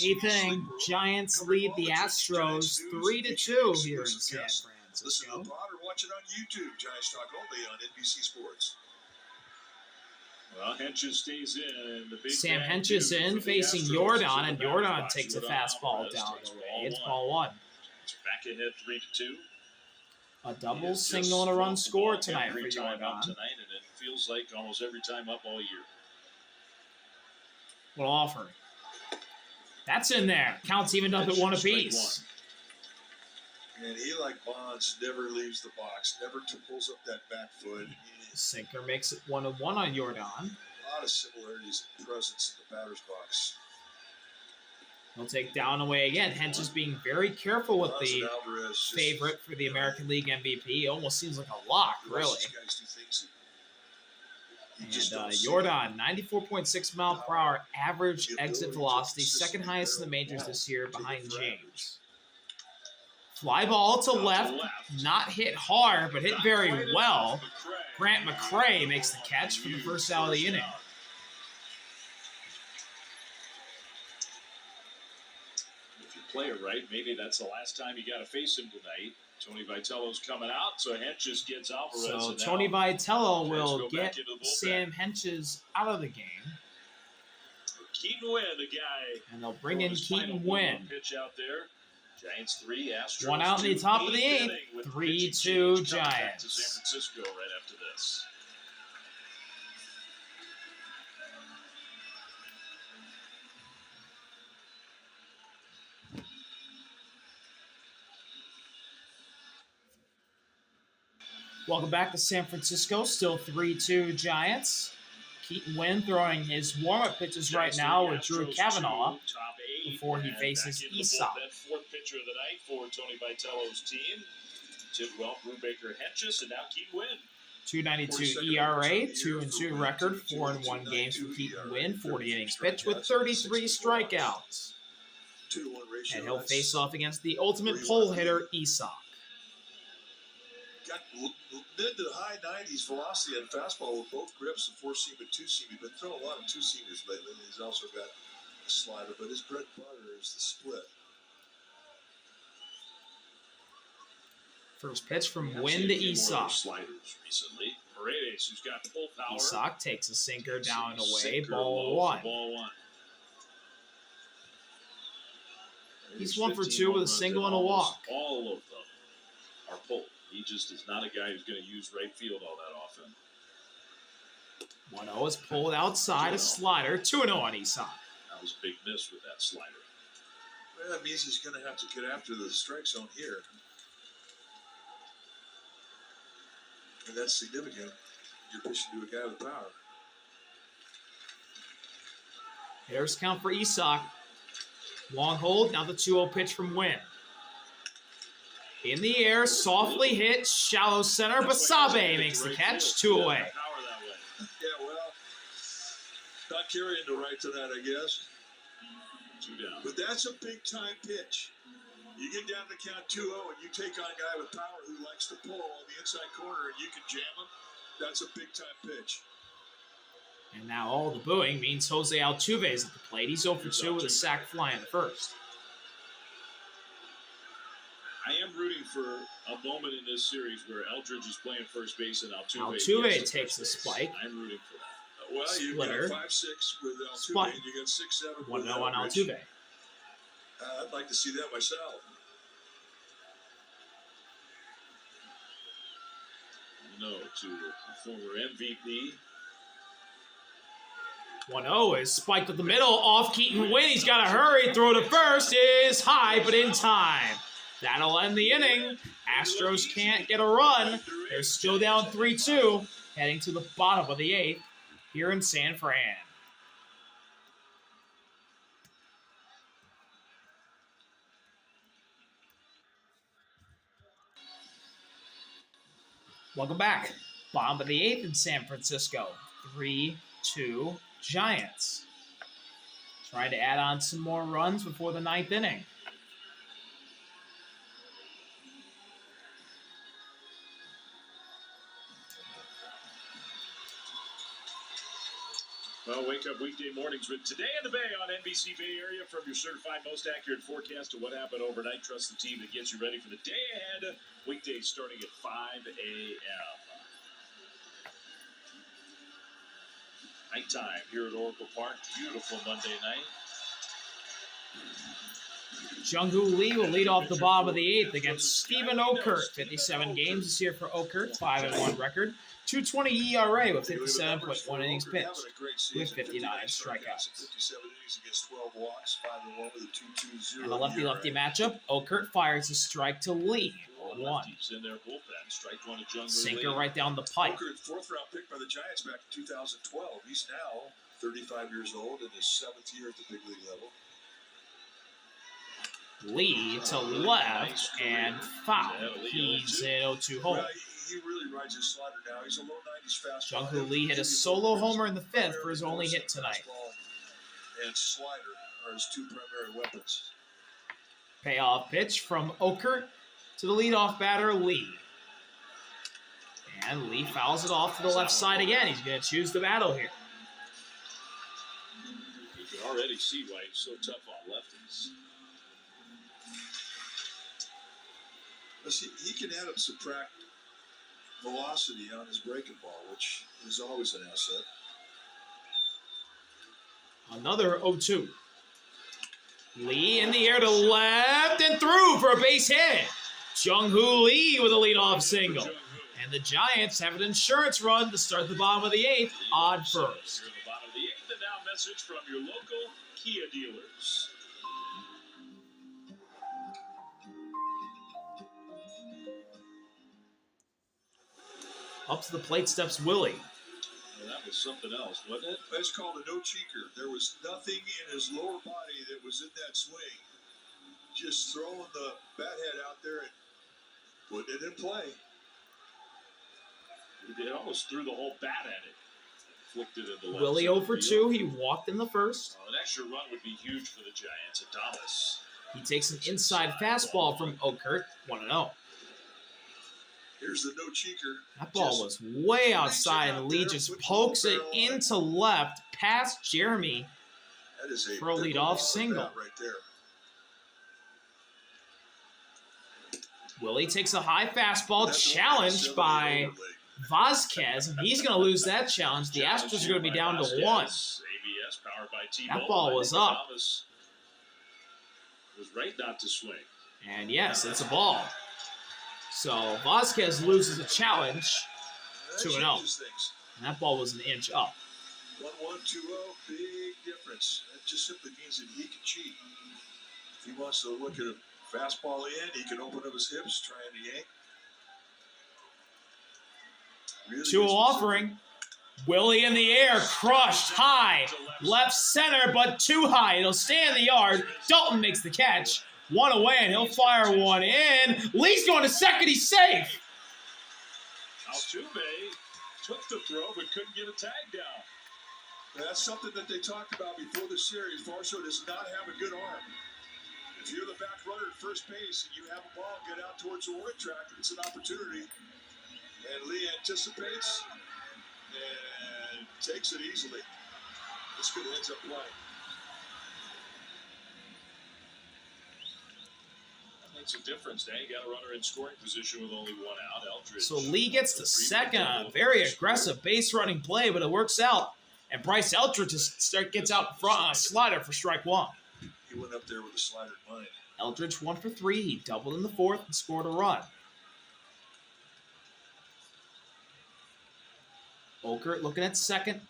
Eighth inning, Giants lead the Astros 3-2 here in San Francisco. Listen to the pod or watch it on YouTube. Giants Talk only on NBC Sports. Well, Henches stays in. The big Sam Henches in, facing Jordan, and Jordan takes a fastball down the way. It's ball one. Back ahead 3-2. A double, single, and a run scored tonight for Jordan. Tonight, and it feels like almost every time up all year. Little offering. That's in there. Counts evened up at one apiece. And he, like Bonds, never leaves the box, never pulls up that back foot. Sinker makes it 1-1 on Jordan. A lot of similarities in presence in the batter's box. He'll take down away again. Henches being very careful with the favorite for the American League MVP. Almost seems like a lock, really. And Jordan, 94.6 mile per hour average exit velocity, second highest in the majors this year behind James. Fly ball to left, not hit hard, but hit very well. Grant McCray makes the catch for the first out of the inning. If you play it right, maybe that's the last time you got to face him tonight. Tony Vitello's coming out, so Henches gets Alvarez. So Tony Vitello will get Sam Henches out of the game. Keaton Wynn, the guy. And they'll bring in Keaton Wynn. Pitch out there. Giants 3, Astros 1 out in the top of the 8th. 3-2 Giants. Back to San Francisco right after this. Welcome back to San Francisco. Still 3-2 Giants. Keaton Wynn throwing his warm-up pitches right now with Drew Kavanaugh before he faces Esoc. That fourth pitcher of the night for Tony Vitello's team. Tidwell, Brubaker, Henches, and now Keaton Wynn. 2.92 ERA, 2-2 record, 4-1 games for Keaton Wynn, 40 innings pitched with 33 strikeouts. And he'll face off against the ultimate pole hitter, Esoc. Got mid to high 90s velocity on fastball with both grips, and 4-seam and 2-seam. He's been throwing a lot of 2-seamers lately. He's also got a slider, but his bread and butter is the split. First pitch from Wynn to Esoc. Sliders recently. Paredes, who's got full power. Esoc takes a sinker down and away. Ball one. He's 1 for 2 with a single and a walk. All of them are pulled. He just is not a guy who's going to use right field all that often. 1-0 is pulled outside, a slider. 2-0 on Esoc. That was a big miss with that slider. Well, that means he's going to have to get after the strike zone here. And that's significant. You're pitching to a guy with power. Here's count for Esoc. Long hold, now the 2-0 pitch from Wynn. In the air, softly hit, shallow center. Basabe makes the catch, 2 away. Yeah, well, not carrying the right to that, I guess. 2 down. But that's a big-time pitch. You get down to count 2-0 and you take on a guy with power who likes to pull on the inside corner and you can jam him. That's a big-time pitch. And now all the booing means Jose Altuve is at the plate. He's 0 for 2 with a sac fly in the first. I am rooting for a moment in this series where Eldridge is playing first base and Altuve takes the spike. I'm rooting for that. Well, you got 5-6 with Altuve, and you got 6-7 1-0 on Altuve. I'd like to see that myself. No, to the former MVP. 1-0 is spiked up the middle, off Keaton Wynn. He's got to hurry. Throw to first is high, but in time. That'll end the inning. Astros can't get a run. They're still down 3-2, heading to the bottom of the 8th here in San Fran. Welcome back. Bottom of the 8th in San Francisco. 3-2 Giants. Trying to add on some more runs before the 9th inning. Well, wake up weekday mornings with Today in the Bay on NBC Bay Area from your certified most accurate forecast of what happened overnight. Trust the team that gets you ready for the day ahead. Weekdays starting at 5 a.m. Nighttime here at Oracle Park. Beautiful Monday night. Jung-Hoo Lee will lead off the bottom of the 8th against Stephen Okert. 57 games this year for Okert, 5-1 record. 2.20 ERA with 57.1 innings pitched with 59 strikeouts. 57 innings against 12 walks, 5-1 with a 2.20. And a lefty-lefty matchup, Okert fires a strike to Lee, 1-1. Lefties in their bullpen. Strike one to Jung-Hoo Sinker Lee. right down the pipe. Okert, 4th round pick by the Giants back in 2012. He's now 35 years old in his 7th year at the big league level. Lee to left and foul. He's in 0-2 hole. Well, he really rides his slider now. He's a low 90s fastball. Jung-Hoo Lee hit a solo homer in the 5th for his only hit tonight. And slider are his two primary weapons. Payoff pitch from Okert to the leadoff batter, Lee. And Lee fouls it off to the left side again. He's going to choose the battle here. You can already see why he's so tough on lefties. Listen, he can add and subtract velocity on his breaking ball, which is always an asset. Another 0-2. Lee in the air to left and through for a base hit. Jung-Hoo Lee with a leadoff single. And the Giants have an insurance run to start the bottom of the 8th, odd first. Here at the bottom of the 8th, and now message from your local Kia dealers. Up to the plate steps Willie. Well, that was something else, wasn't it? That's called a no-cheeker. There was nothing in his lower body that was in that swing. Just throwing the bat head out there and putting it in play. He almost threw the whole bat at it. Flicked it in the left. Willie 0 for 2. He walked in the first. Well, an extra run would be huge for the Giants. Adames. He takes an inside fastball from Okert, 1-0. Here's the no-cheeker. That ball was way outside, and Lee just pokes it into left past Jeremy That is for a leadoff single. Right there. Willie takes a high fastball challenged by Vasquez, and he's going to lose that challenge. The Astros are going to be down to 1. ABS powered by T-Mobile. That ball was up. Adames was right not to swing. And yes, it's a ball. So Vasquez loses a challenge, 2-0. And that ball was an inch up. 1-1, 2-0, big difference. That just simply means that he can cheat. If he wants to look at a fastball in, he can open up his hips, try and yank. Really 2-0 offering. Willie in the air, crushed high. Left center, but too high. It'll stay in the yard. Dalton makes the catch. 1 away, and he'll fire one in. Lee's going to second. He's safe. Altuve took the throw, but couldn't get a tag down. That's something that they talked about before the series. Varsho does not have a good arm. If you're the back runner at first base and you have a ball get out towards the warning track, it's an opportunity. And Lee anticipates and takes it easily. This could ends up play. Makes a difference. Now you got a runner in scoring position with only 1 out. Eldridge. So Lee gets to second on a very aggressive base running play, but it works out. And Bryce Eldridge gets out in front on a slider for strike 1. He went up there with a slider in mind. Eldridge 1 for 3. He doubled in the 4th and scored a run. Okert looking at second.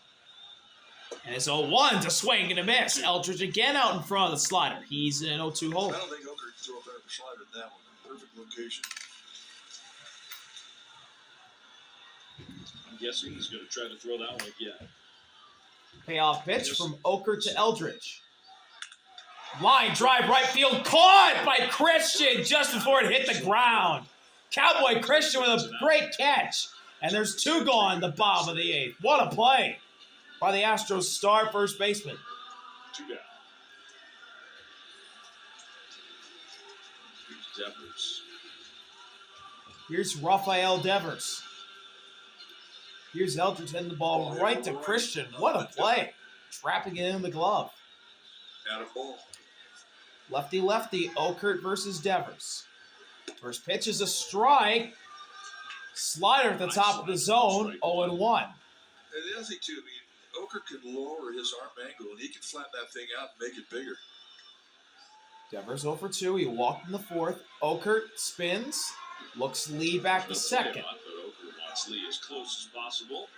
And it's 0-1 to swing and a miss. Eldridge again out in front of the slider. He's in an 0-2 hole. I don't think Okert can throw a better slider than that one. Perfect location. I'm guessing he's going to try to throw that one again. Payoff pitch from Okert to Eldridge. Line drive right field. Caught by Christian just before it hit the ground. Cowboy Christian with a great catch. And there's 2 gone the bottom of the 8th. What a play by the Astros star first baseman. 2 down. Here's Devers. Here's Rafael Devers. Here's Eldridge hitting the ball right to Christian. What a play. trapping it in the glove. Out of ball. Lefty, Okert versus Devers. First pitch is a strike. Slider at the top of the zone, 0-1. And the other thing, too, I mean, Oker can lower his arm angle, and he can flatten that thing out and make it bigger. Devers 0-2. He walked in the fourth. Okert spins. Looks Lee back to second. But Oker wants Lee as close as possible.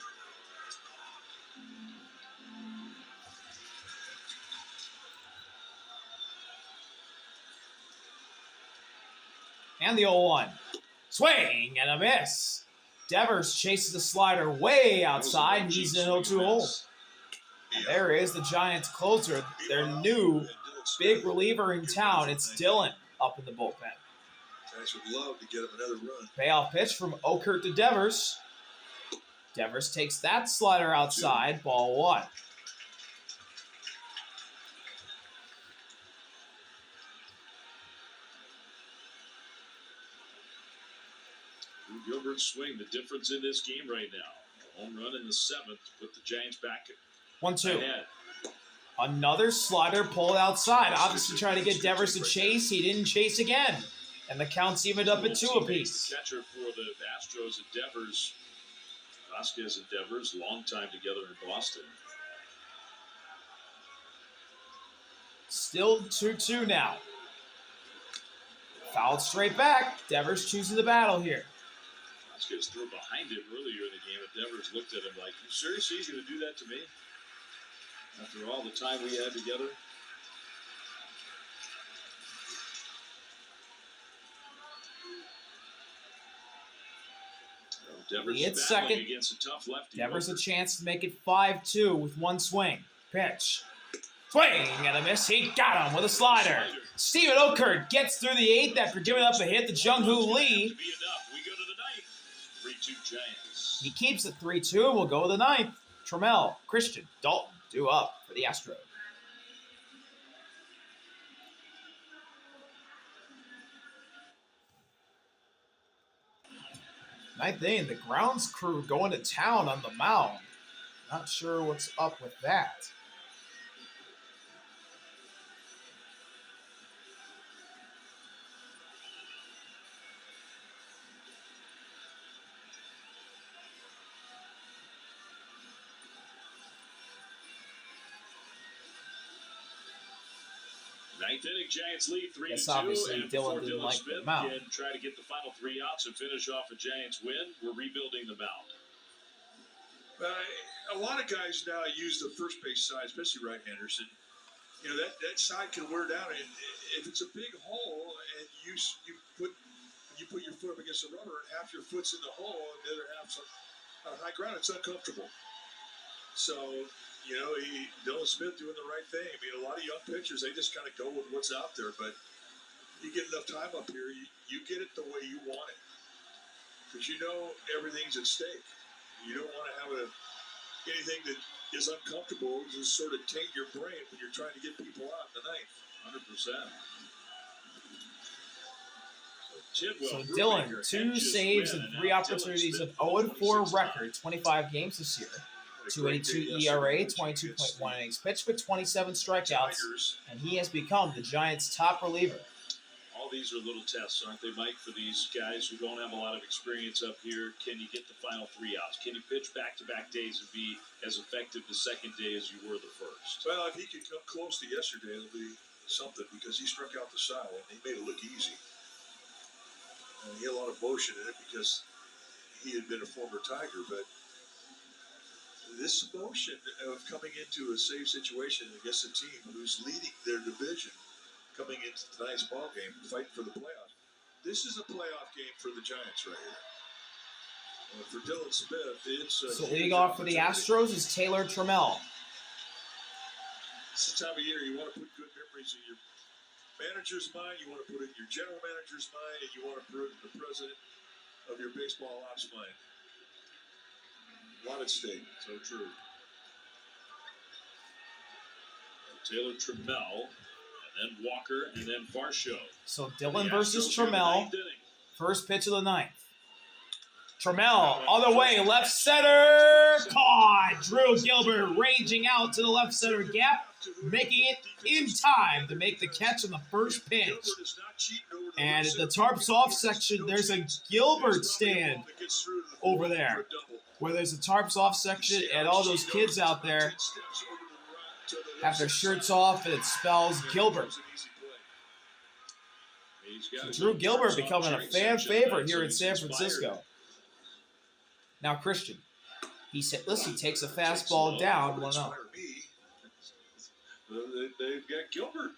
And the 0-1. Swing and a miss. Devers chases the slider way outside, and he's in an 0-2 hole. And there is the Giants' closer, their new big reliever in town. It's Dylan up in the bullpen. Giants would love to get him another run. Payoff pitch from Okert to Devers. Devers takes that slider outside, ball 1. Gilbert's swing, the difference in this game right now. A home run in the 7th put the Giants back 1-2. ahead. Another slider pulled outside. Obviously trying to get Devers to chase. He didn't chase again. And the count's evened up at 2 apiece. Catcher for the Astros at Devers. Vasquez and Devers, long time together in Boston. Still 2-2 now. Fouled straight back. Devers chooses the battle here. Vasquez threw behind him earlier in the game, and Devers looked at him like, "You seriously he's going to do that to me? After all the time we had together?" Devers Lee at second. against a tough lefty. Devers a chance to make it 5-2 with one swing. Pitch. Swing and a miss. He got him with a slider. Steven Okert gets through the 8th after giving up a hit to Jung-Hoo Lee. To be enough. We go to the 9th. 3-2 Giants. He keeps it 3-2 and will go to the 9th. Trammell, Christian, Dalton, due up for the Astros. Ninth inning, the grounds crew going to town on the mound. Not sure what's up with that. Ninth inning, Giants lead 3-2. Yes, obviously and Dylan before didn't like the Smith mound. can try to get the final 3 outs and finish off a Giants win, we're rebuilding the mound. A lot of guys now use the first base side, especially right-handers, and you know that side can wear down. And if it's a big hole and you put your foot up against the rubber and half your foot's in the hole and the other half's on high ground, it's uncomfortable. So you know, Dylan Smith doing the right thing. I mean, a lot of young pitchers, they just kind of go with what's out there. But you get enough time up here, you get it the way you want it. Because you know everything's at stake. You don't want to have anything that is uncomfortable to sort of taint your brain when you're trying to get people out in the ninth. 100%. Tidwell, So Dylan, 2 saves and 3 opportunities, an 0-4 record, 25 games this year. 2.82 ERA, 22.1 innings pitched with 27 strikeouts, and he has become the Giants' top reliever. All these are little tests, aren't they, Mike, for these guys who don't have a lot of experience up here? Can you get the final 3 outs? Can you pitch back-to-back days and be as effective the second day as you were the first? Well, if he could come close to yesterday, it'll be something, because he struck out the side and he made it look easy. And he had a lot of motion in it because he had been a former Tiger, but this emotion of coming into a safe situation against a team who's leading their division, coming into tonight's ball game, fighting for the playoff. This is a playoff game for the Giants right here. For Dylan Smith, it's so leading off for the Astros is Taylor Trammell. It's the time of year you want to put good memories in your manager's mind, you want to put it in your general manager's mind, and you want to put it in the president of your baseball ops mind. A lot at stake. So true. Taylor Trammell, and then Walker, and then Varsho. So Dylan versus Trammell. First pitch of the 9th. Trammell on the way, left center, caught. Drew Gilbert ranging out to the left center gap, making it in time to make the catch on the first pitch. And at the tarps off section, there's a Gilbert stand over there, where there's a tarps off section, and all those kids out there have their shirts off, and it spells Gilbert. So Drew Gilbert becoming a fan favorite here in San Francisco. Now Christian, he takes a fastball down, 1-0. They've got Gilbert.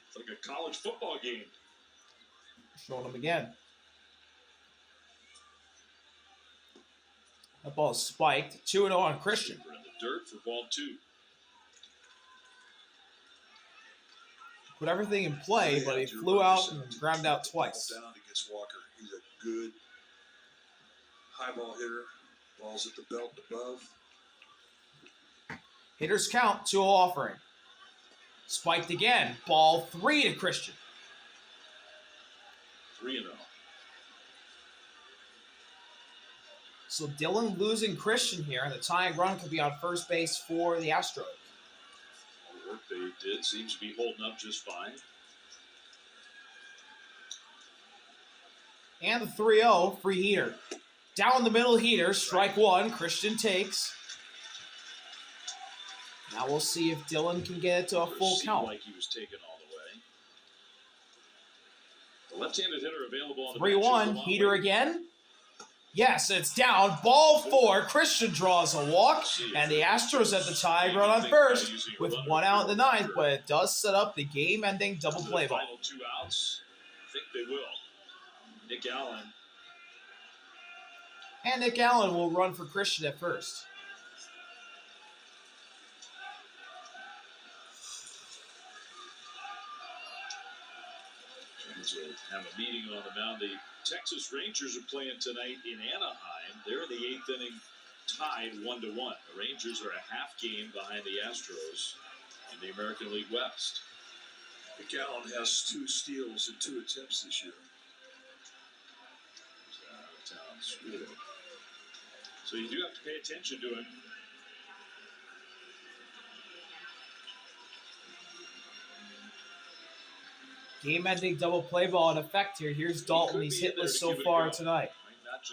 It's like a college football game. Showing him again. That ball is spiked. 2-0 on Christian. In the dirt for ball 2. Put everything in play, but he flew out and ground out twice. Down against Walker. He's a good high ball hitter. Balls at the belt above. Hitters count, 2-0 offering. Spiked again. Ball 3 to Christian. 3-0. So Dylan losing Christian here, and the tying run could be on first base for the Astros. All the work they did seems to be holding up just fine. And the 3-0 free heater. Down the middle heater, strike 1. Christian takes. Now we'll see if Dylan can get it to a full count. Like he was taken all the way. The left-handed hitter available on the 3-1, heater again. Yes, it's down. Ball 4. Christian draws a walk, and the Astros at the tie run on first with 1 out in the 9th, but it does set up the game-ending double play ball. Final 2 outs. I think they will. Nick Allen. And Nick Allen will run for Christian at first. Have a meeting on the mound. The Texas Rangers are playing tonight in Anaheim. They're in the 8th inning, tied 1-1. The Rangers are a half game behind the Astros in the American League West. Nick Allen has 2 steals and 2 attempts this year. So you do have to pay attention to him. Game-ending double play ball in effect here. Here's Dalton. He's hitless so far tonight.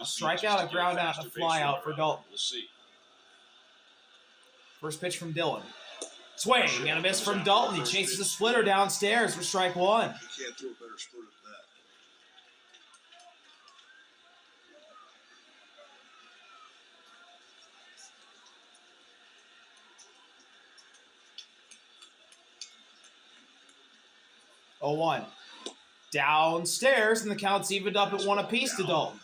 A strikeout, a ground out, and a fly out for Dalton. We'll see. First pitch from Dylan. Swing and a miss from Dalton. He chases the splitter downstairs for strike 1. You can't throw a better splitter than that. Oh, 1. Downstairs, and the count's evened up at 1 apiece to Dalton.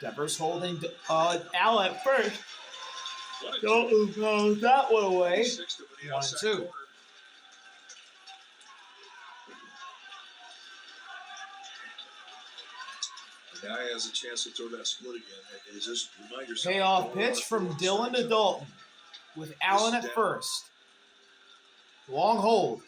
Devers holding Al at first. Dalton throws that one away. 1-2. The guy has a chance to throw that split again. Is just remind yourself. Payoff pitch from Dylan to Dalton with Allen at first. Long hold. 1-2.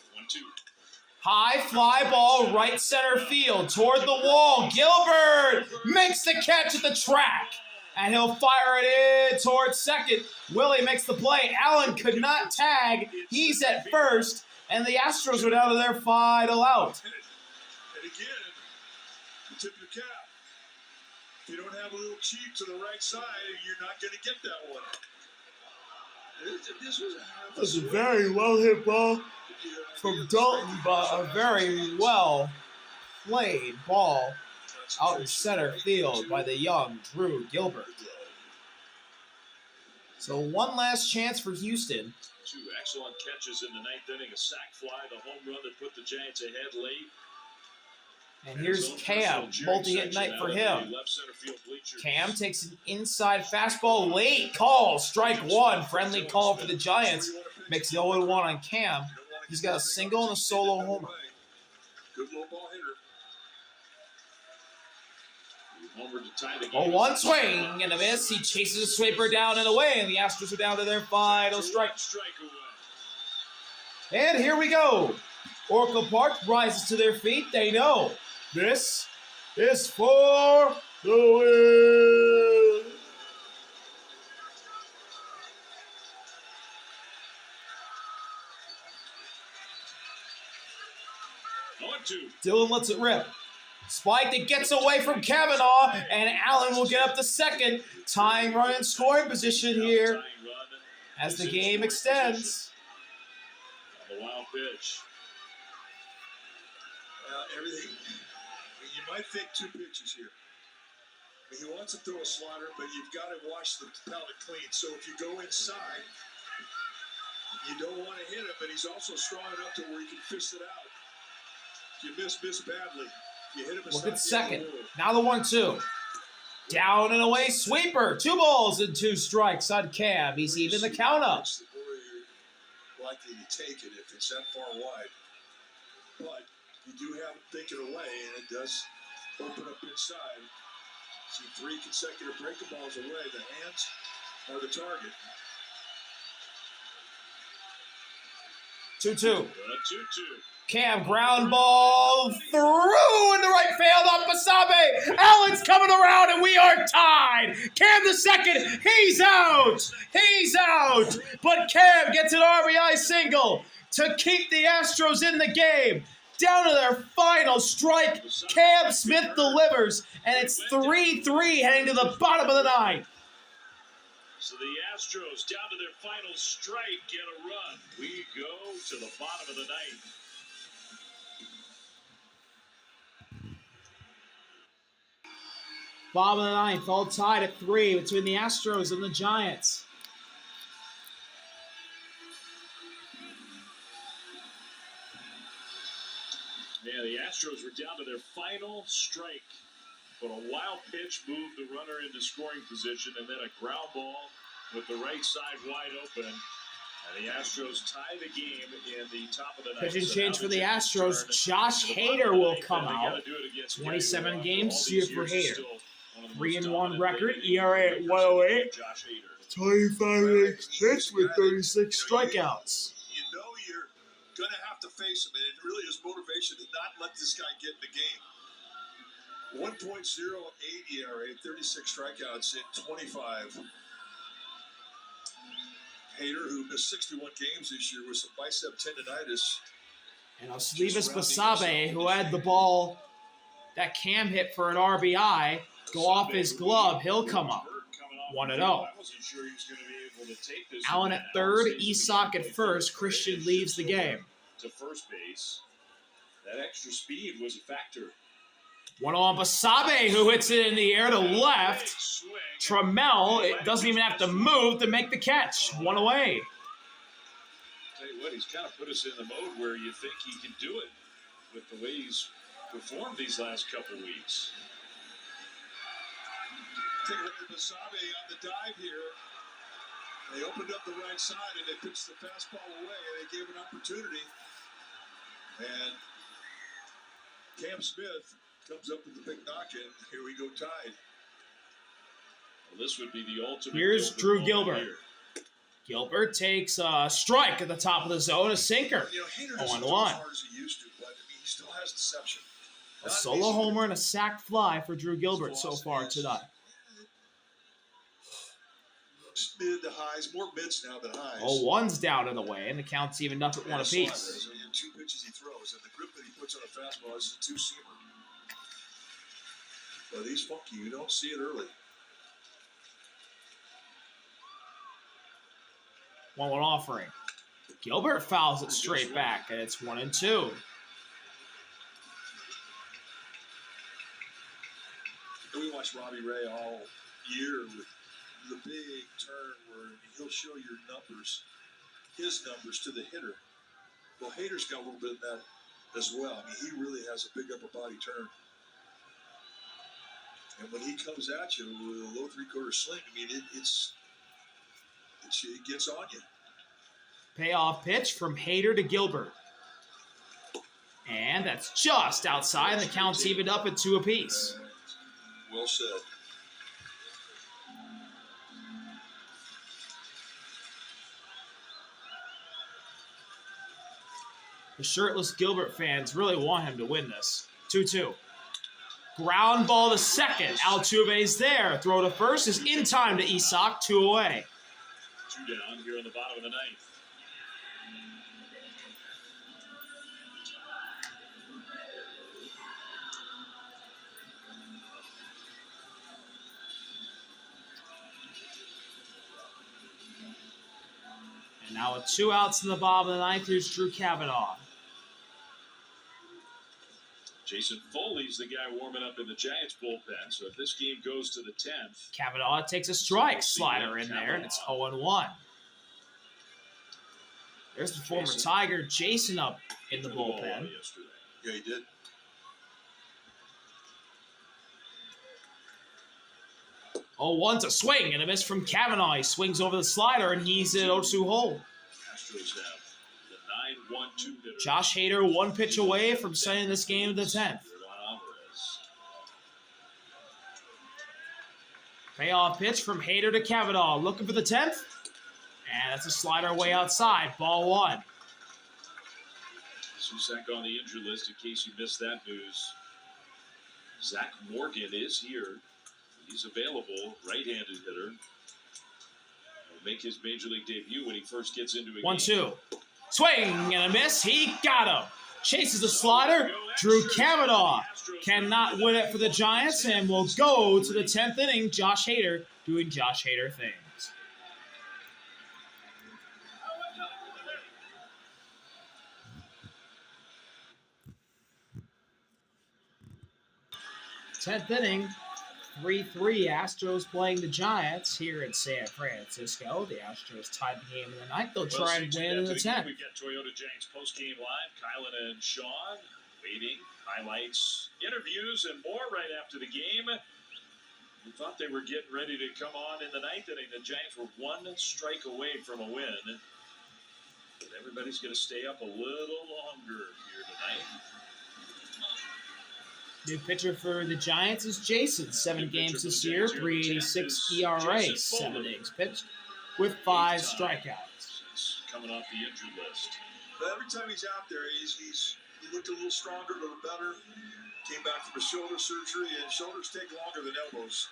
High fly ball, right center field, toward the wall. Gilbert makes the catch at the track, and he'll fire it in towards second. Willie makes the play. Allen could not tag. He's at first, and the Astros are down to their final out. And again, you tip your cap. If you don't have a little cheap to the right side, you're not going to get that one. This was a very well hit ball from Dalton, but a very well played ball out in center field by the young Drew Gilbert. So one last chance for Houston. 2 excellent catches in the 9th inning. A sac fly, the home run that put the Giants ahead late. And here's Cam, multi-hit night for him. Cam takes an inside fastball, late call, strike 1, friendly call for the Giants. Makes the 0-1 on Cam. He's got a single and a solo homer. Good low ball hitter. Homer to tie the game. Oh, one swing and a miss. He chases a sweeper down and away, and the Astros are down to their final strike. And here we go. Oracle Park rises to their feet. They know this is for the win. Dylan lets it rip. Spike that gets away from Kavanaugh, and Allen will get up to second. Tying run in scoring position here as the game extends. The wild pitch. Everything. I mean, you might think two pitches here. I mean, he wants to throw a slider, but you've got to wash the palate clean. So if you go inside, you don't want to hit him, but he's also strong enough to where he can fist it out. If you miss badly. You hit him. Look at second. Now the 1-2. Down and away sweeper. 2 balls and 2 strikes on Cam. He's even the count up. The more you're likely to take it if it's that far wide. But you do have him thinking away, and it does open up inside. See 3 consecutive breaking balls away. The hands are the target. 2-2. 2-2. Cam ground ball through in the right field off Basabe. Allen's coming around and we are tied. Cam the second. He's out. He's out. But Cam gets an RBI single to keep the Astros in the game. Down to their final strike. Cam Smith delivers, and it's 3-3 heading to the bottom of the 9th. So the Astros down to their final strike get a run. We go to the bottom of the 9th. Bottom of the 9th, all tied at 3 between the Astros and the Giants. Yeah, the Astros were down to their final strike. But a wild pitch moved the runner into scoring position, and then a ground ball with the right side wide open. And the Astros tie the game in the top of the 9th. Pitching change for the Astros. Josh Hader will come out. 27 games this year for Hader. 3-1 record, ERA at 1.08. 25 hits with 36 strikeouts. You know you're going to have to face him, and it really is motivation to not let this guy get in the game. 1.08 ERA, 36 strikeouts in 25. Hader, who missed 61 games this year with some bicep tendonitis. And Oslevis Basabe, who had the ball that Cam hit for an RBI, go off his glove. He'll come up 1-0. Allen at third, Isak at first. Christian leaves the game. To first base. That extra speed was a factor. 1-0 on Basabe, who hits it in the air to left. Trammell, it doesn't even have to move to make the catch. 1 away. Tell you what, he's kind of put us in the mode where you think he can do it with the way he's performed these last couple weeks. Take a look at Basabe on the dive here. They opened up the right side and they pitched the fastball away and they gave an opportunity. And Cam Smith comes up with the big knock in. Here we go, tied. Well, this would be the ultimate. Here's Drew Gilbert. Gilbert takes a strike at the top of the zone, a sinker. You know, Hader doesn't 1-1. throw as hard as he used to, but I mean, he still has deception. A solo homer and a sac fly for Drew Gilbert so far tonight. Mid to highs, more mids now than highs. Oh, one's down in the way, and the count's even up at 1 apiece. And 2 pitches he throws, and the grip that he puts on a fastball is a 2-seamer. But he's funky. You don't see it early. 1-1 offering. Gilbert fouls it straight back, and it's 1-2. We watched Robbie Ray all year with the big turn where he'll show your numbers, his numbers to the hitter. Well, Hader's got a little bit of that as well. I mean, he really has a big upper body turn. And when he comes at you with a low 3/4 sling, I mean, it gets on you. Payoff pitch from Hader to Gilbert. And that's just outside, and the count's evened up at 2 apiece. Well said. The shirtless Gilbert fans really want him to win this. 2-2. Ground ball to second. Altuve's there. Throw to first is in time to Isak. 2 away. 2 down here in the bottom of the ninth. And now with 2 outs in the bottom of the ninth, here's Drew Cavanaugh. Jason Foley's the guy warming up in the Giants bullpen. So if this game goes to the 10th, Cavanaugh takes a strike slider in there, and it's 0-1. There's the former Tiger, Jason, up in the bullpen. Yeah, he did. Oh, one's a swing and a miss from Cavanaugh. He swings over the slider, and he's at 0-2 hole. Astros have the 9-1-2 hitter. Josh Hader 1 pitch away from sending this game to the 10th. Payoff pitch from Hader to Cavanaugh. Looking for the 10th. And that's a slider way outside. Ball 1. Susak on the injury list in case you missed that news. Zach Morgan is here. He's available, right-handed hitter. He'll make his major league debut when he first gets into a 1-2. game. Swing and a miss. He got him. Chases the slider. Drew Cavanaugh cannot win it for the Giants and will go to the 10th inning. Josh Hader doing Josh Hader things. Tenth inning, 3-3. Astros playing the Giants here in San Francisco. The Astros tied the game in the ninth. They'll try and win in the 10th. We've got Toyota Giants post-game live. Kylan and Sean waiting. Highlights, interviews, and more right after the game. We thought they were getting ready to come on in the ninth inning. The Giants were 1 strike away from a win. But everybody's going to stay up a little longer here tonight. New pitcher for the Giants is Jason. 7 games this year, 3.86 ERA, 7 innings pitched with 5 strikeouts. Coming off the injured list. But every time he's out there, he looked a little stronger, a little better. Came back from a shoulder surgery, and shoulders take longer than elbows.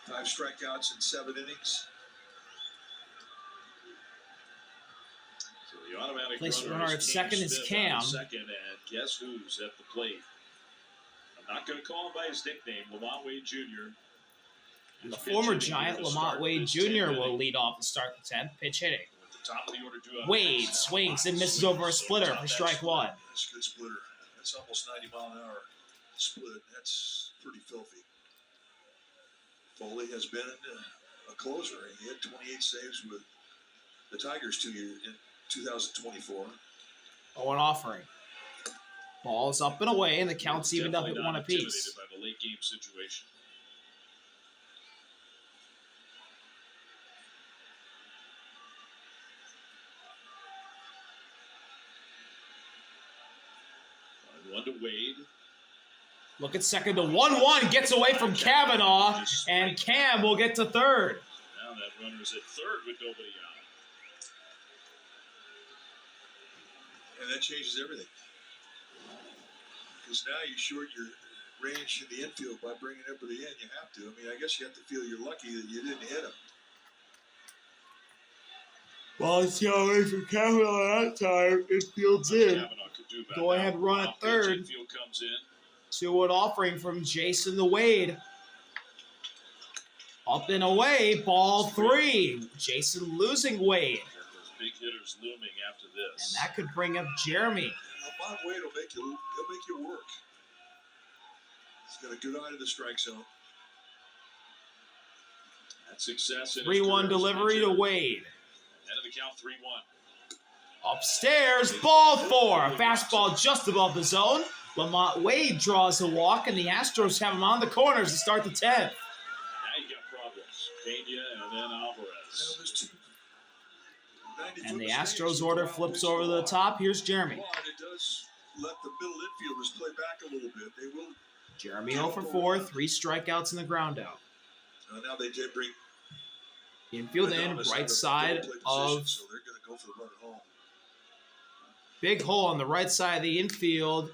5 strikeouts in 7 innings. So the automatic Place runner runner at second is Cam. Second, and guess who's at the plate? I'm not going to call him by his nickname, Lamont Wade Jr. And the former Giant, Lamont Wade Jr. will lead off to start the 10th. Pitch hitting. Top of the order, Wade swings and misses over a splitter for strike 1. That's a good splitter. That's almost 90 mile an hour split. That's pretty filthy. Foley has been a closer. He had 28 saves with the Tigers 2 years in 2024. Oh, an offering. Ball's up and away, and the count's evened up at 1 apiece. By the late game situation. One to Wade. Look at second to 1-1. Gets away from Cavanaugh, and Cam will get to third. Now that runner's at third with nobody out. And that changes everything. Because now you short your range in the infield by bringing it up to the end. You have to. I mean, I guess you have to feel you're lucky that you didn't hit him. Well, it's away from Cavanaugh that time. It fields in. Go ahead, run at third. Comes in. To an offering from Jason the Wade. Up and away, ball 3. Jason losing Wade. Those big hitters looming after this. And that could bring up Jeremy. Bob Wade will make you work. He's got a good eye to the strike zone. That's success. 3-1 delivery to Wade. End of the count, 3-1. Upstairs, ball 4. Fastball just above the zone. Lamont Wade draws a walk, and the Astros have him on the corners to start the 10th. Now you got problems. Pena and then Alvarez. And the Astros order flips over to the top. Here's Jeremy. It does let the middle infielders play back a little bit. They will Jeremy 0 for 4, 3 strikeouts and the ground out. Now they did bring Infield in, Adames right out side double play of position, so they're going to go for the run at home. big hole on the right side of the infield.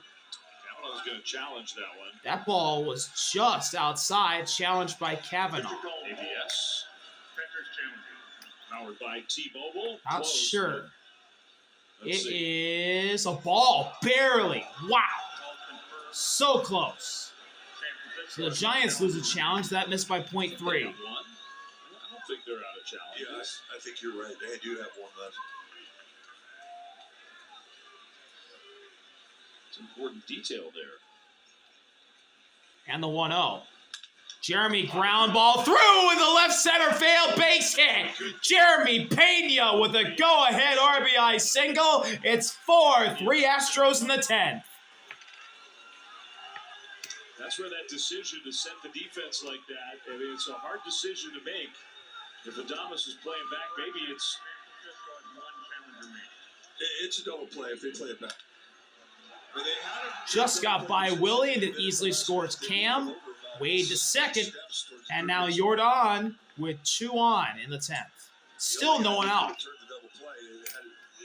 Kavanaugh's going to challenge that one. That ball was just outside, challenged by Kavanaugh. ABS. Powered by T-Mobile. Not Close, sure. but let's It see. is a ball, barely. Wow. So close. So the Giants lose a challenge. That missed by They 0.3. have one. I don't think they're out of challenges. Yeah, I think you're right. They do have one left. It's an important detail there. And the 1-0. Jeremy ground ball through in the left center field, base hit. Jeremy Pena with a go-ahead RBI single. It's 4-3 Astros in the 10th. That's where that decision to set the defense like that, I mean, it's a hard decision to make. If Adames is playing back, maybe it's It's a double play if they play it back. Just got by Willie and it easily scores Cam. Wade to second. And now Jordan with 2 on in the 10th. Still no one out. Turned the double play. It had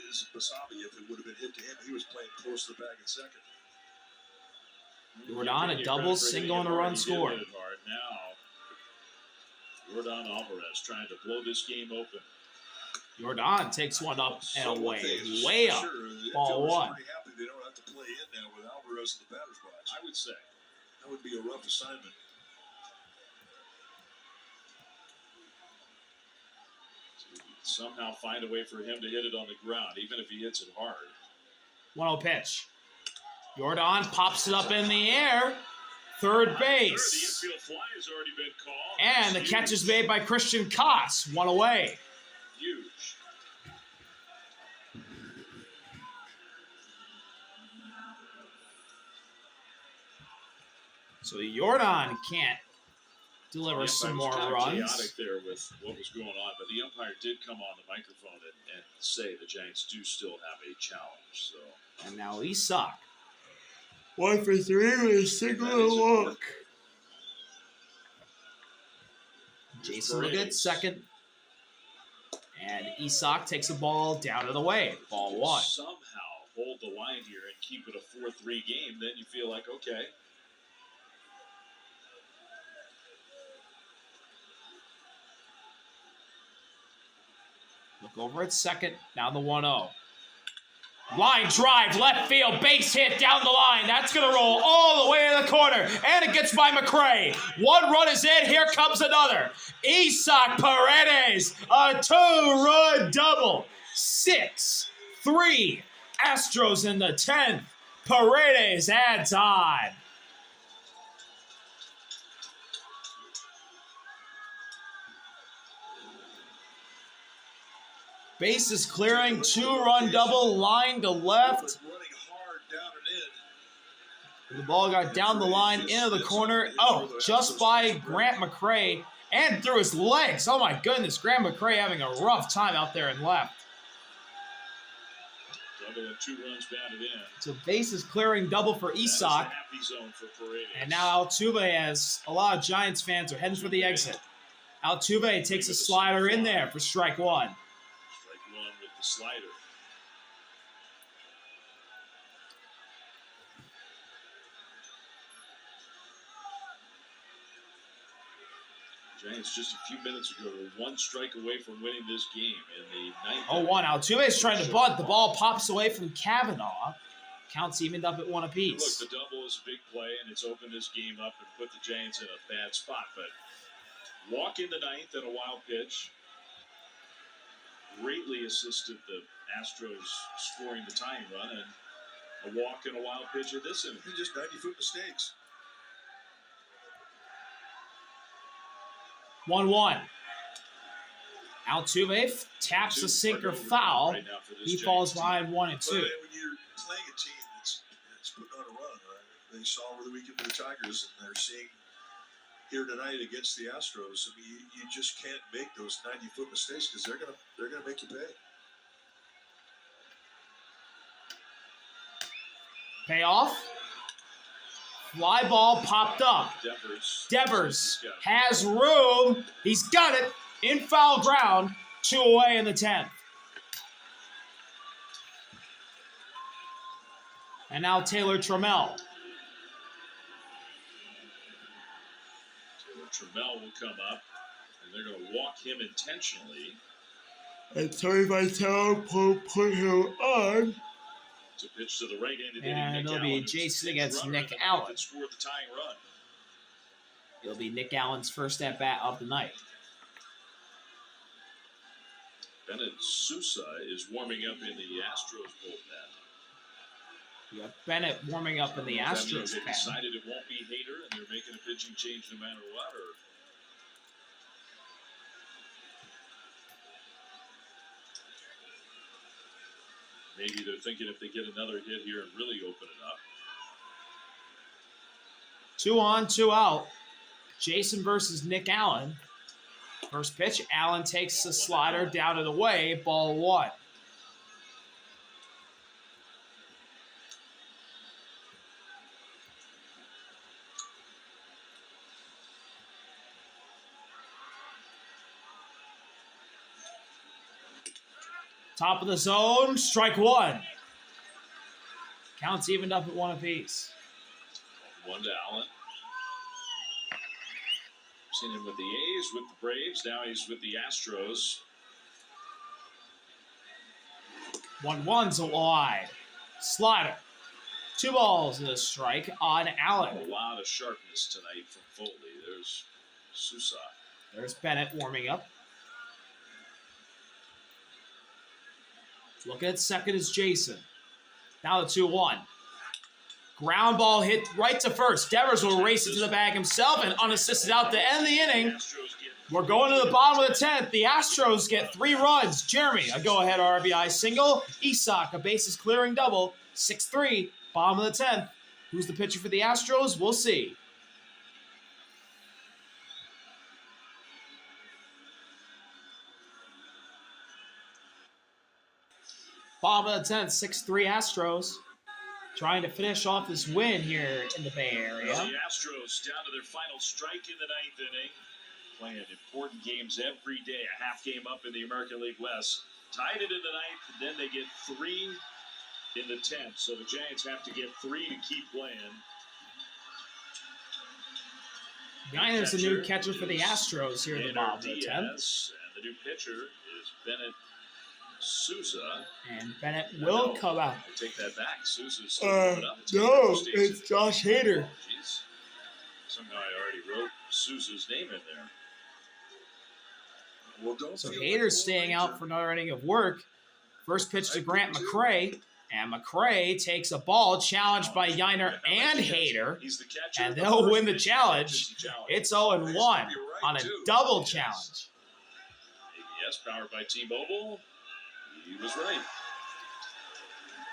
is Basabi. If it would have been hit to him, he was playing close to the bag in second. Jordan, a double, single, and a run scored. Now, Jordan Alvarez trying to blow this game open. Jordan takes one up and away. Way up. Ball 1. Pretty happy they don't have to play in now with Alvarez in the batter's box. I would say. That would be a rough assignment. Somehow find a way for him to hit it on the ground, even if he hits it hard. 1-0 pitch. Jordan pops it up in the air. Third base. The infield fly has already been called. And the catch is made by Christian Koss. 1 away. Huge. So Jordan can't deliver The some umpire was more kind of runs. chaotic there with what was going on, but the umpire did come on the microphone and say the Giants do still have a challenge. So And now Isak. 1 for 3 with a single That is a look. work. Jason Leggett at second. And Isak takes the ball down and away. Ball 1. Somehow hold the line here and keep it a 4-3 game, then you feel like, okay. Look over at second. Now the 1-0. Line drive, left field, base hit down the line. That's going to roll all the way to the corner. And it gets by McRae. 1 run is in. Here comes another. Isak Paredes, a 2-run double. 6-3. Astros in the 10th. Paredes adds on. Bases clearing, 2-run double, line to left. Running hard down and in. The ball got down the line, into the corner. Oh, just by Grant McRae and through his legs. Oh my goodness, Grant McRae having a rough time out there in left. Double and 2 runs batted in. So bases clearing double for That is Isak. a happy zone for Paredes. And now Altuve, as a lot of Giants fans are heading for the exit. Altuve takes a slider in there for strike 1. Strike 1 with the slider. Giants just a few minutes ago were 1 strike away from winning this game in the 9th. 0-1. Altuve's trying to bunt. The ball pops away from Kavanaugh. Counts evened up at 1 apiece. Look, the double is a big play, and it's opened this game up and put the Giants in a bad spot. But walk in the 9th and a wild pitch greatly assisted the Astros scoring the tying run, and a walk and a wild pitch at this inning. Just 90-foot mistakes. 1-1. Altuve taps a sinker foul. Right now for this He Giants falls team. behind 1 and But 2. when you're playing a team that's putting on a run, right? They saw over the weekend with the Tigers, and they're seeing here tonight against the Astros. I mean, you just can't make those 90-foot mistakes because they're gonna make you pay. Payoff. Fly ball popped up. Devers has room. He's got it in foul ground. 2 away in the 10th. And now Taylor Trammell. Trammell will come up, and they're going to walk him intentionally. And Tony Vitale put him on. To pitch to the right-handed and Nick it'll Allen, be Jason against Nick Allen. Scored the tying run. It'll be Nick Allen's first at-bat of the night. Bennett Sousa is warming up in the Astros bullpen. You got Bennett warming up in the Astros They pen. decided it won't be Hader, and they're making a pitching change no matter what, or... Maybe they're thinking if they get another hit here and really open it up. 2 on, 2 out. Jason versus Nick Allen. First pitch, Allen takes the slider down and away, ball 1. Top of the zone, strike 1. Counts evened up at 1 apiece. 1 to Allen. Seen him with the A's, with the Braves. Now he's with the Astros. 1-1's a wide. Slider. 2 balls and a strike on Allen. A lot of sharpness tonight from Foley. There's Sousa. There's Bennett warming up. Looking at second is Jason. Now the 2-1. Ground ball hit right to first. Devers will race it to the bag himself and unassisted out to end the inning. We're going to the bottom of the 10th. The Astros get 3 runs. Jeremy, a go-ahead RBI single. Isak, a bases clearing double. 6-3, bottom of the 10th. Who's the pitcher for the Astros? We'll see. Bottom of the 10th, 6-3 Astros. Trying to finish off this win here in the Bay Area. The Astros down to their final strike in the 9th inning. Playing important games every day. A half game up in the American League West. Tied it in the 9th, and then they get 3 in the 10th. So the Giants have to get 3 to keep playing. There's a new catcher for the Astros here in the bottom of the 10th. And the new pitcher is Bennett Sousa. And Bennett will come out. I take that back. Sousa's still coming up. No, it's Josh Hader. Jeez. Somehow I already wrote Sousa's name in there. Well, don't so Hader's staying out for another inning of work. First pitch to Grant McCray. And McCray takes a ball challenged by Yiner and Hader. He's the catcher. And they'll win the challenge. It's 0-1 on a double challenge. ABS powered by T-Mobile. He was right.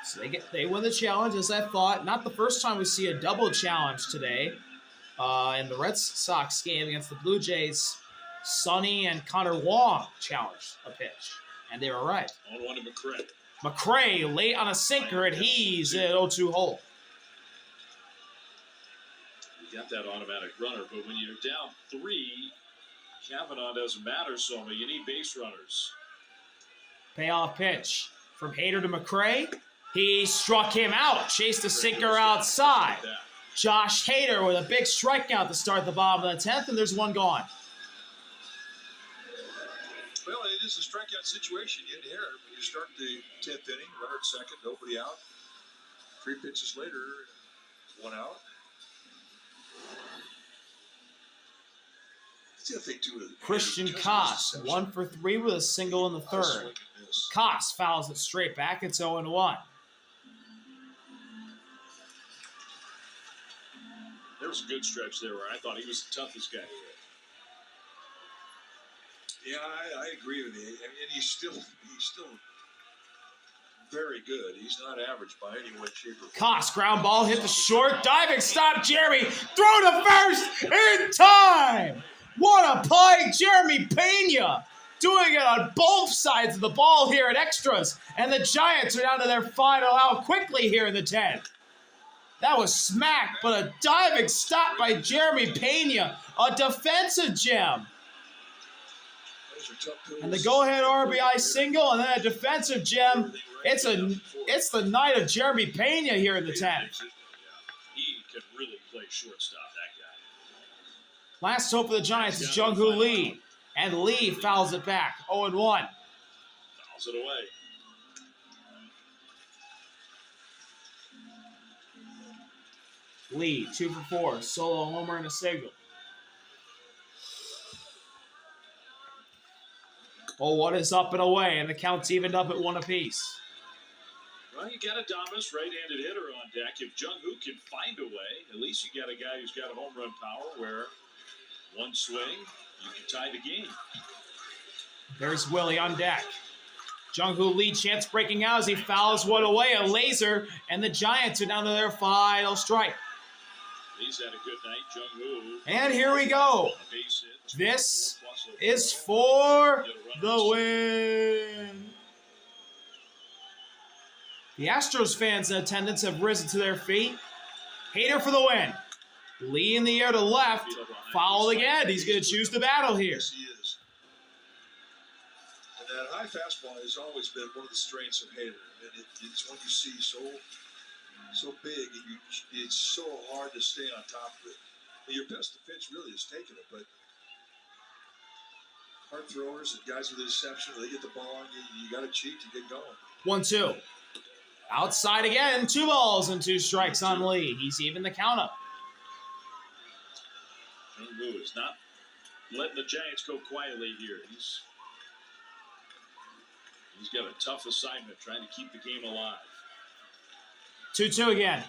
So they win the challenge, as I thought. Not the first time we see a double challenge today. In the Red Sox game against the Blue Jays, Sonny and Connor Wong challenged a pitch. And they were right. 1-1 to McCray. McCray late on a sinker, and he's at 0-2 hole. You got that automatic runner, but when you're down 3, Kavanaugh doesn't matter so much. You need base runners. Payoff pitch from Hader to McCray. He struck him out, chased the sinker outside. Josh Hader with a big strikeout to start the bottom of the 10th, and there's 1 gone. Well, it is a strikeout situation in here. When you start the 10th inning, runner at second, nobody out. 3 pitches later, 1 out. That's the other thing, too. Christian Koss, 1 for 3 with a single in the 3rd. Koss fouls it straight back. It's 0-1. There was a good stretch there where I thought he was the toughest guy. Yeah, I agree with you. And he's still very good. He's not average by any way, shape, or form. Koss, ground ball, hit the short, diving stop, Jeremy, throw to first in time! What a play, Jeremy Pena! Doing it on both sides of the ball here at Extras. And the Giants are down to their final out quickly here in the 10th. That was smacked, but a diving stop by Jeremy Pena. A defensive gem. Those are tough pills. And the go-ahead RBI single, and then a defensive gem. It's the night of Jeremy Pena here in the 10th. He can really play shortstop, that guy. Last hope for the Giants is Jung-Hoo Lee. And Lee fouls it back. 0-1. Fouls it away. Lee, 2 for 4. Solo homer and a single. 0-1 is up and away, and the count's evened up at 1 apiece. Well, you got a Damas right-handed hitter on deck. If Jung-Hoo can find a way, at least you got a guy who's got home run power where one swing, you can tie the game. There's Willie on deck. Jung-Hoo Lee chance breaking out as he fouls one away, a laser, and the Giants are down to their final strike. Lee's had a good night, Jung-Hoo. And here we go. Base hit. This is for the win. The Astros fans in attendance have risen to their feet. Hader for the win. Lee in the air to left. Fouled again. He's going to choose the battle here. Yes, he is. And that high fastball has always been one of the strengths of Hader. And it's one you see so big, and it's so hard to stay on top of it. And your best defense really is taking it, but hard throwers and guys with the deception, they get the ball on you, you got to cheat to get going. 1-2. Outside again. 2 balls and 2 strikes on Lee. He's even the count up. Jung-Hoo is not letting the Giants go quietly here. He's got a tough assignment trying to keep the game alive. 2-2 again.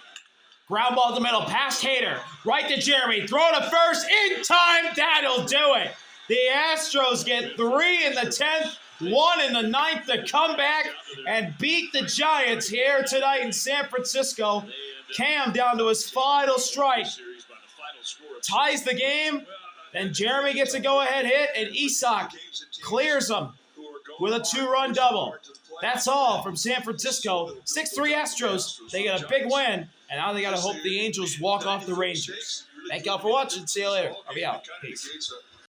Ground ball to the middle, past Hader, right to Jeremy, throw to first, in time, that'll do it. The Astros get 3 in the 10th, 1 in the 9th to come back and beat the Giants here tonight in San Francisco. Cam down to his final strike, ties the game, then Jeremy gets a go-ahead hit, and Isak clears him with a 2-run double. That's all from San Francisco. 6-3 Astros. They get a big win, and now they got to hope the Angels walk off the Rangers. Thank y'all for watching. See you later. I'll be out. Peace.